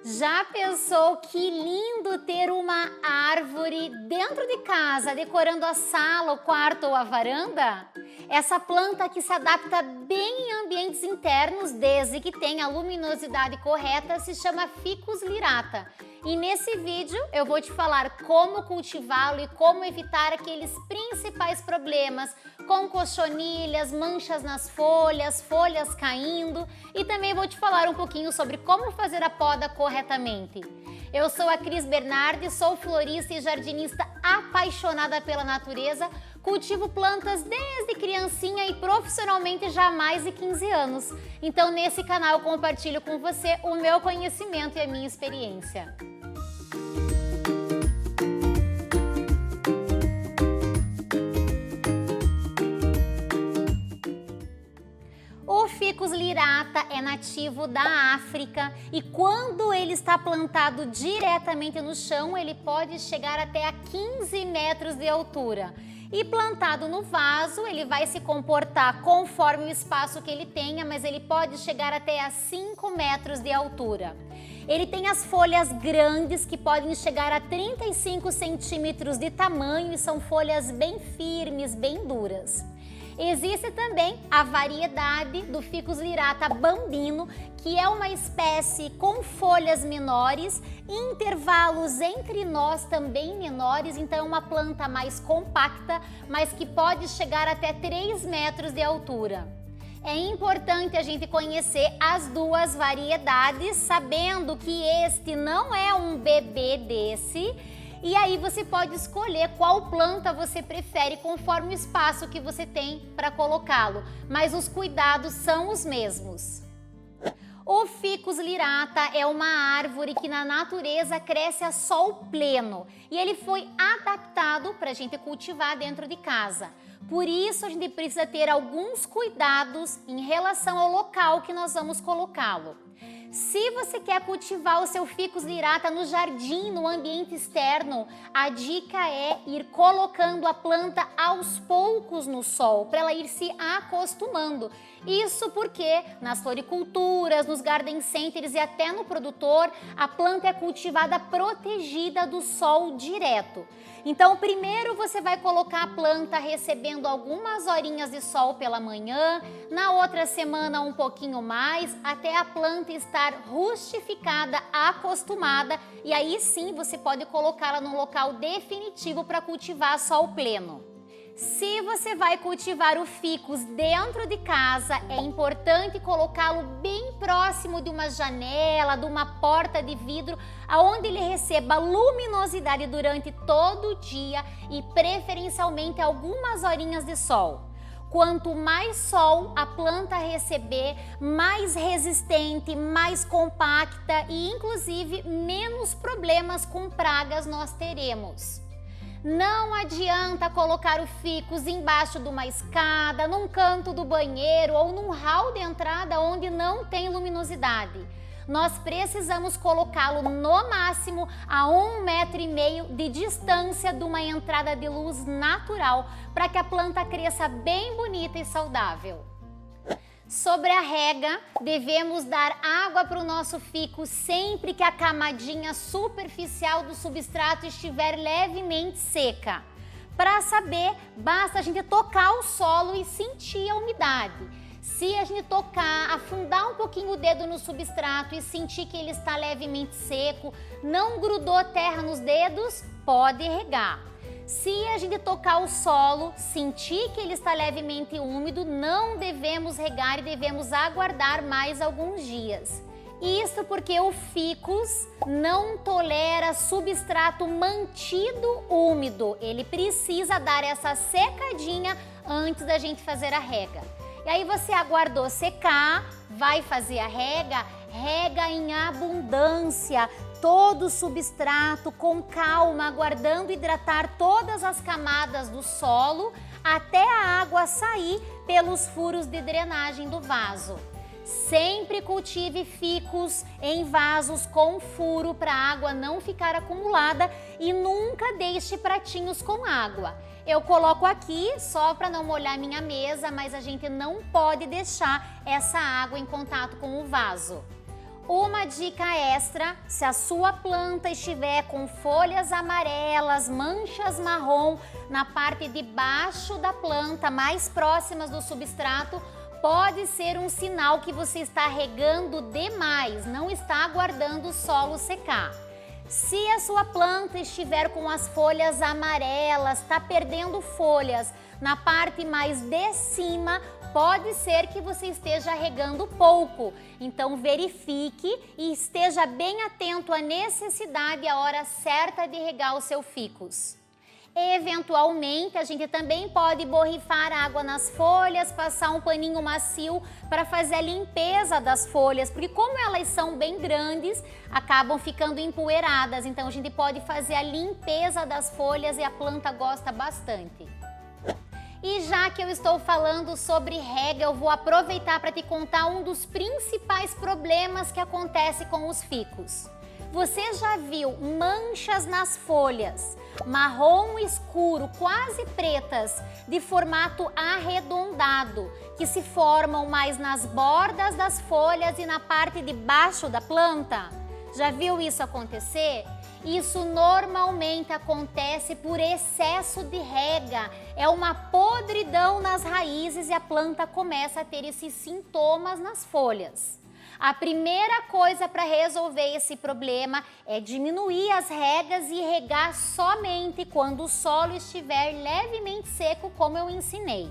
Já pensou que lindo ter uma árvore dentro de casa, decorando a sala, o quarto ou a varanda? Essa planta que se adapta bem em ambientes internos, desde que tenha a luminosidade correta, se chama Ficus lyrata. E nesse vídeo eu vou te falar como cultivá-lo e como evitar aqueles principais problemas com cochonilhas, manchas nas folhas, folhas caindo, e também vou te falar um pouquinho sobre como fazer a poda corretamente. Eu sou a Cris Bernardi, sou florista e jardinista apaixonada pela natureza, cultivo plantas desde criancinha e profissionalmente já há mais de 15 anos. Então nesse canal eu compartilho com você o meu conhecimento e a minha experiência. O Ficus lyrata é nativo da África e quando ele está plantado diretamente no chão, ele pode chegar até a 15 metros de altura. E plantado no vaso, ele vai se comportar conforme o espaço que ele tenha, mas ele pode chegar até a 5 metros de altura. Ele tem as folhas grandes que podem chegar a 35 centímetros de tamanho e são folhas bem firmes, bem duras. Existe também a variedade do Ficus lyrata bambino, que é uma espécie com folhas menores, intervalos entre nós também menores, então é uma planta mais compacta, mas que pode chegar até 3 metros de altura. É importante a gente conhecer as duas variedades, sabendo que este não é um bebê desse. E aí você pode escolher qual planta você prefere conforme o espaço que você tem para colocá-lo, mas os cuidados são os mesmos. O Ficus lyrata é uma árvore que na natureza cresce a sol pleno e ele foi adaptado para a gente cultivar dentro de casa. Por isso a gente precisa ter alguns cuidados em relação ao local que nós vamos colocá-lo. Se você quer cultivar o seu Ficus lyrata no jardim, no ambiente externo, a dica é ir colocando a planta aos poucos no sol, para ela ir se acostumando. Isso porque nas floriculturas, nos garden centers e até no produtor, a planta é cultivada protegida do sol direto. Então, primeiro você vai colocar a planta recebendo algumas horinhas de sol pela manhã, na outra semana um pouquinho mais, até a planta estar rustificada, acostumada, e aí sim você pode colocá-la num local definitivo para cultivar a sol pleno. Se você vai cultivar o ficus dentro de casa, é importante colocá-lo bem próximo de uma janela, de uma porta de vidro, aonde ele receba luminosidade durante todo o dia e preferencialmente algumas horinhas de sol. Quanto mais sol a planta receber, mais resistente, mais compacta e inclusive menos problemas com pragas nós teremos. Não adianta colocar o ficus embaixo de uma escada, num canto do banheiro ou num hall de entrada onde não tem luminosidade. Nós precisamos colocá-lo no máximo a 1,5 metro de distância de uma entrada de luz natural para que a planta cresça bem bonita e saudável. Sobre a rega, devemos dar água para o nosso ficus sempre que a camadinha superficial do substrato estiver levemente seca. Para saber, basta a gente tocar o solo e sentir a umidade. Se a gente tocar, afundar um pouquinho o dedo no substrato e sentir que ele está levemente seco, não grudou terra nos dedos, pode regar. Se a gente tocar o solo, sentir que ele está levemente úmido, não devemos regar e devemos aguardar mais alguns dias. Isso porque o ficus não tolera substrato mantido úmido. Ele precisa dar essa secadinha antes da gente fazer a rega. E aí você aguardou secar, vai fazer a rega, rega em abundância, todo o substrato com calma, aguardando hidratar todas as camadas do solo até a água sair pelos furos de drenagem do vaso. Sempre cultive ficus em vasos com furo para a água não ficar acumulada e nunca deixe pratinhos com água. Eu coloco aqui só para não molhar minha mesa, mas a gente não pode deixar essa água em contato com o vaso. Uma dica extra: se a sua planta estiver com folhas amarelas, manchas marrom na parte de baixo da planta, mais próximas do substrato, pode ser um sinal que você está regando demais, não está aguardando o solo secar. Se a sua planta estiver com as folhas amarelas, está perdendo folhas na parte mais de cima, pode ser que você esteja regando pouco. Então verifique e esteja bem atento à necessidade e à hora certa de regar o seu ficus. Eventualmente, a gente também pode borrifar água nas folhas, passar um paninho macio para fazer a limpeza das folhas, porque como elas são bem grandes, acabam ficando empoeiradas. Então a gente pode fazer a limpeza das folhas e a planta gosta bastante. E já que eu estou falando sobre rega, eu vou aproveitar para te contar um dos principais problemas que acontece com os ficus. Você já viu manchas nas folhas, marrom escuro, quase pretas, de formato arredondado, que se formam mais nas bordas das folhas e na parte de baixo da planta? Já viu isso acontecer? Isso normalmente acontece por excesso de rega, é uma podridão nas raízes e a planta começa a ter esses sintomas nas folhas. A primeira coisa para resolver esse problema é diminuir as regas e regar somente quando o solo estiver levemente seco, como eu ensinei.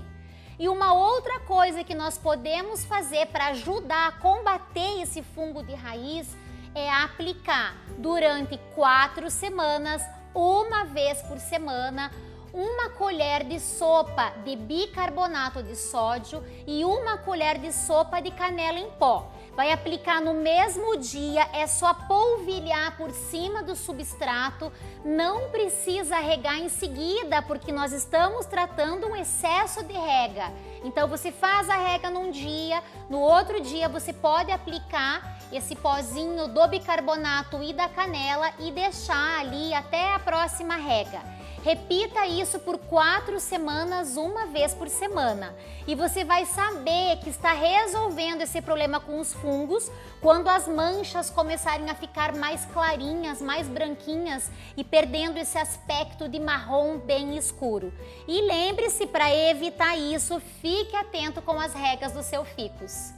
E uma outra coisa que nós podemos fazer para ajudar a combater esse fungo de raiz é aplicar durante 4 semanas, uma vez por semana, 1 colher de sopa de bicarbonato de sódio e 1 colher de sopa de canela em pó. Vai aplicar no mesmo dia, é só polvilhar por cima do substrato, não precisa regar em seguida, porque nós estamos tratando um excesso de rega. Então você faz a rega num dia, no outro dia você pode aplicar esse pozinho do bicarbonato e da canela e deixar ali até a próxima rega. Repita isso por 4 semanas, uma vez por semana. E você vai saber que está resolvendo esse problema com os fungos quando as manchas começarem a ficar mais clarinhas, mais branquinhas e perdendo esse aspecto de marrom bem escuro. E lembre-se, para evitar isso, fique atento com as regas do seu ficus.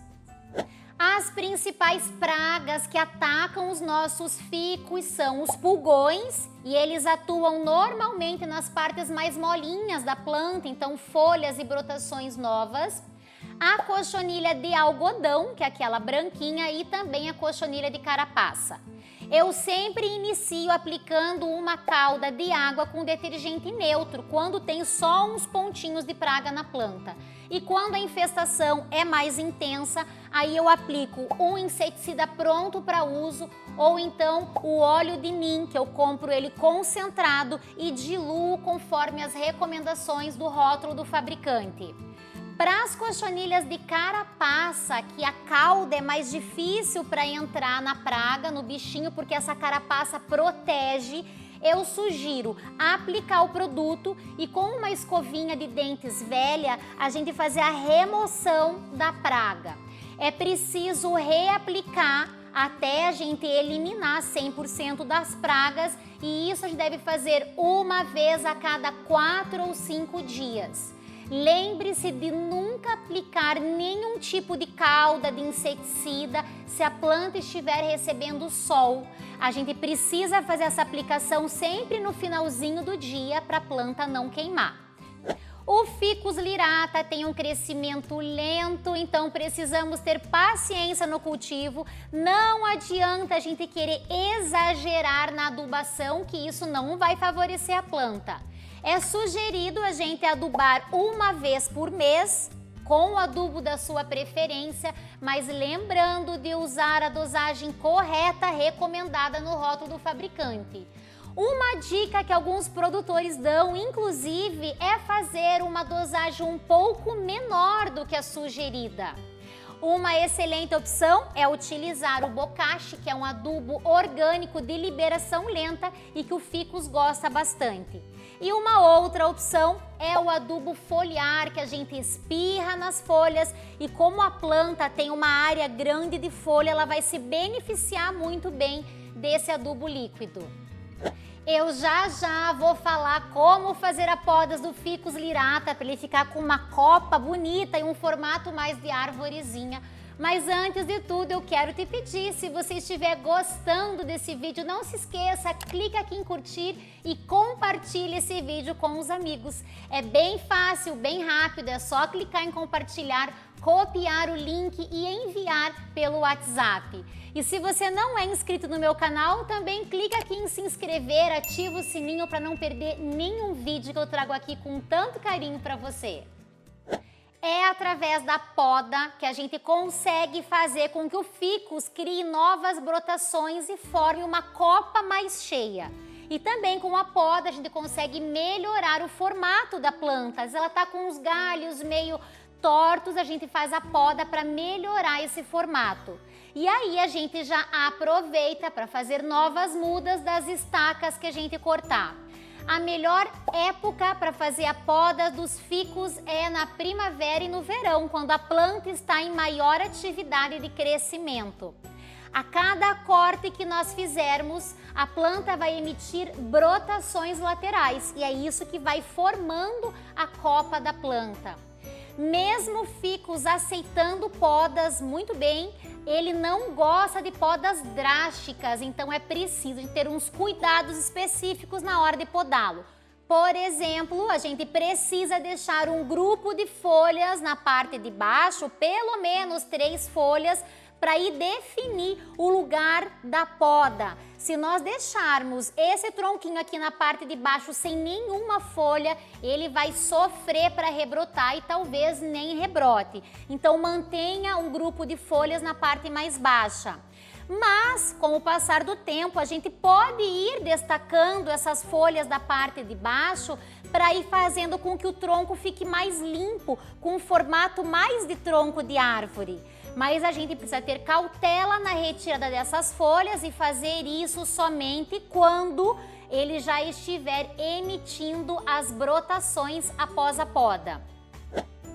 As principais pragas que atacam os nossos ficus são os pulgões, e eles atuam normalmente nas partes mais molinhas da planta, então folhas e brotações novas. A cochonilha de algodão, que é aquela branquinha, e também a cochonilha de carapaça. Eu sempre inicio aplicando uma calda de água com detergente neutro, quando tem só uns pontinhos de praga na planta. E quando a infestação é mais intensa, aí eu aplico um inseticida pronto para uso, ou então o óleo de nim, que eu compro ele concentrado e diluo conforme as recomendações do rótulo do fabricante. Para as cochonilhas de carapaça, que a cauda é mais difícil para entrar na praga, no bichinho, porque essa carapaça protege, eu sugiro aplicar o produto e com uma escovinha de dentes velha, a gente fazer a remoção da praga. É preciso reaplicar até a gente eliminar 100% das pragas, e isso a gente deve fazer uma vez a cada 4 ou 5 dias. Lembre-se de nunca aplicar nenhum tipo de calda de inseticida se a planta estiver recebendo sol. A gente precisa fazer essa aplicação sempre no finalzinho do dia para a planta não queimar. O ficus lirata tem um crescimento lento, então precisamos ter paciência no cultivo. Não adianta a gente querer exagerar na adubação, que isso não vai favorecer a planta. É sugerido a gente adubar uma vez por mês, com o adubo da sua preferência, mas lembrando de usar a dosagem correta recomendada no rótulo do fabricante. Uma dica que alguns produtores dão, inclusive, é fazer uma dosagem um pouco menor do que a sugerida. Uma excelente opção é utilizar o bocashi, que é um adubo orgânico de liberação lenta e que o ficus gosta bastante. E uma outra opção é o adubo foliar, que a gente espirra nas folhas e como a planta tem uma área grande de folha, ela vai se beneficiar muito bem desse adubo líquido. Eu já vou falar como fazer a poda do Ficus lyrata para ele ficar com uma copa bonita e um formato mais de arvorezinha. Mas antes de tudo, eu quero te pedir, se você estiver gostando desse vídeo, não se esqueça, clica aqui em curtir e compartilhe esse vídeo com os amigos. É bem fácil, bem rápido, é só clicar em compartilhar, copiar o link e enviar pelo WhatsApp. E se você não é inscrito no meu canal, também clica aqui em se inscrever, ativa o sininho para não perder nenhum vídeo que eu trago aqui com tanto carinho para você. É através da poda que a gente consegue fazer com que o ficus crie novas brotações e forme uma copa mais cheia. E também com a poda a gente consegue melhorar o formato da planta. Se ela está com os galhos meio tortos, a gente faz a poda para melhorar esse formato. E aí a gente já aproveita para fazer novas mudas das estacas que a gente cortar. A melhor época para fazer a poda dos ficus é na primavera e no verão, quando a planta está em maior atividade de crescimento. A cada corte que nós fizermos, a planta vai emitir brotações laterais e é isso que vai formando a copa da planta. Mesmo o ficus aceitando podas muito bem, ele não gosta de podas drásticas, então é preciso ter uns cuidados específicos na hora de podá-lo. Por exemplo, a gente precisa deixar um grupo de folhas na parte de baixo, pelo menos 3 folhas, para ir definir o lugar da poda. Se nós deixarmos esse tronquinho aqui na parte de baixo sem nenhuma folha, ele vai sofrer para rebrotar e talvez nem rebrote. Então mantenha um grupo de folhas na parte mais baixa. Mas, com o passar do tempo, a gente pode ir destacando essas folhas da parte de baixo para ir fazendo com que o tronco fique mais limpo, com um formato mais de tronco de árvore. Mas a gente precisa ter cautela na retirada dessas folhas e fazer isso somente quando ele já estiver emitindo as brotações após a poda.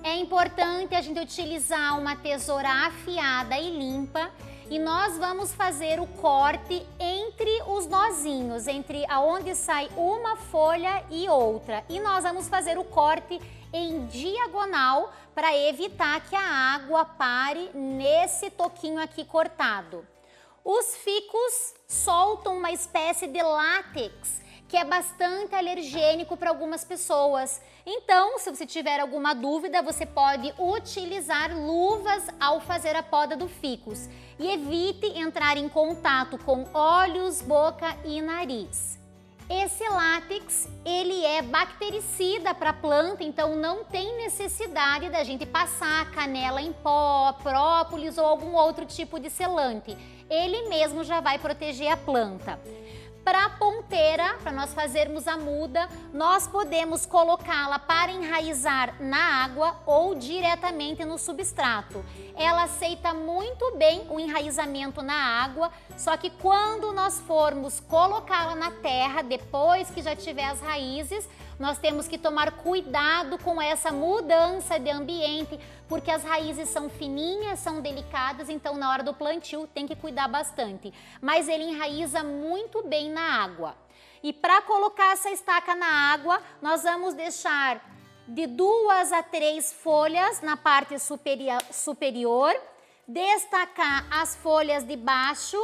É importante a gente utilizar uma tesoura afiada e limpa e nós vamos fazer o corte entre os nozinhos, entre aonde sai uma folha e outra. E nós vamos fazer o corte em diagonal para evitar que a água pare nesse toquinho aqui cortado. Os ficus soltam uma espécie de látex que é bastante alergênico para algumas pessoas. Então, se você tiver alguma dúvida, você pode utilizar luvas ao fazer a poda do ficus e evite entrar em contato com olhos, boca e nariz. Esse látex, ele é bactericida para a planta, então não tem necessidade da gente passar canela em pó, própolis ou algum outro tipo de selante. Ele mesmo já vai proteger a planta. Para a ponteira, para nós fazermos a muda, nós podemos colocá-la para enraizar na água ou diretamente no substrato. Ela aceita muito bem o enraizamento na água, só que quando nós formos colocá-la na terra, depois que já tiver as raízes, nós temos que tomar cuidado com essa mudança de ambiente, porque as raízes são fininhas, são delicadas, então na hora do plantio tem que cuidar bastante. Mas ele enraiza muito bem na água. E para colocar essa estaca na água, nós vamos deixar de 2 a 3 folhas na parte superior, destacar as folhas de baixo,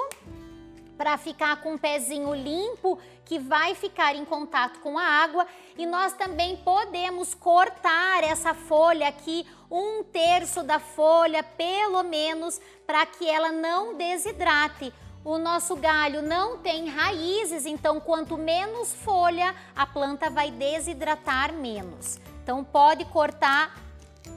para ficar com um pezinho limpo que vai ficar em contato com a água, e nós também podemos cortar essa folha aqui, 1/3 da folha pelo menos, para que ela não desidrate. O nosso galho não tem raízes, então quanto menos folha, a planta vai desidratar menos. Então pode cortar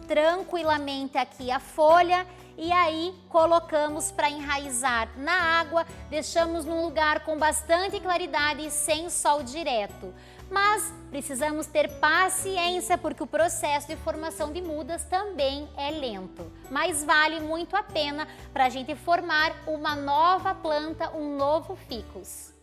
tranquilamente aqui a folha e aí colocamos para enraizar na água, deixamos num lugar com bastante claridade e sem sol direto. Mas precisamos ter paciência porque o processo de formação de mudas também é lento. Mas vale muito a pena para a gente formar uma nova planta, um novo ficus.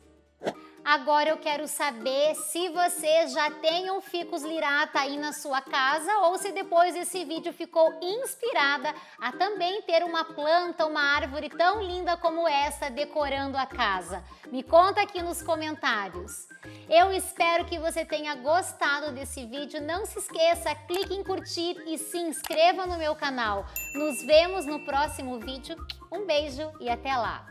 Agora eu quero saber se você já tem um ficus lirata aí na sua casa ou se depois desse vídeo ficou inspirada a também ter uma planta, uma árvore tão linda como essa decorando a casa. Me conta aqui nos comentários. Eu espero que você tenha gostado desse vídeo. Não se esqueça, clique em curtir e se inscreva no meu canal. Nos vemos no próximo vídeo. Um beijo e até lá!